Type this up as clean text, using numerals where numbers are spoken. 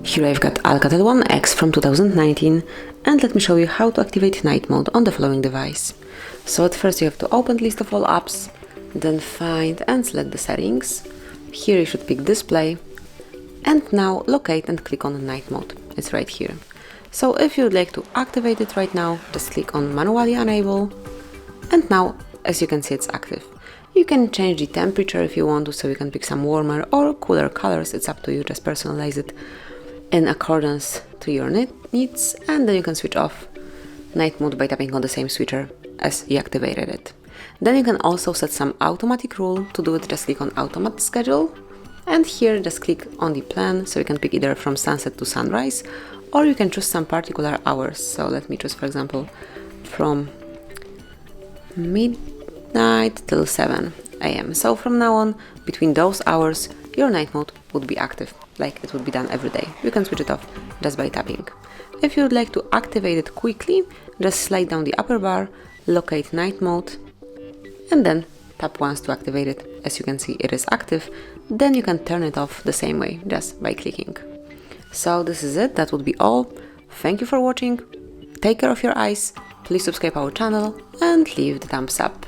Here I've got ALCATEL 1X from 2019, and let me show you how to activate night mode on the following device. So at first you have to open list of all apps, then find and select the settings. Here you should pick display, and now locate and click on night mode. It's right here. So if you would like to activate it right now, just click on manually enable, and now as you can see it's active. You can change the temperature if you want to, so you can pick some warmer or cooler colors, it's up to you, just personalize it in accordance to your needs, and then you can switch off night mode by tapping on the same switcher as you activated it. Then you can also set some automatic rule. To do it, just click on automatic schedule, and here just click on the plan, so you can pick either from sunset to sunrise, or you can choose some particular hours. So let me choose, for example, from midnight till 7 AM. So from now on, between those hours, your night mode would be active, like it would be done every day. You can switch it off just by tapping. If you would like to activate it quickly, just slide down the upper bar, locate night mode, and then tap once to activate it. As you can see, it is active. Then you can turn it off the same way, just by clicking. So this is it, that would be all. Thank you for watching, take care of your eyes, please subscribe our channel and leave the thumbs up.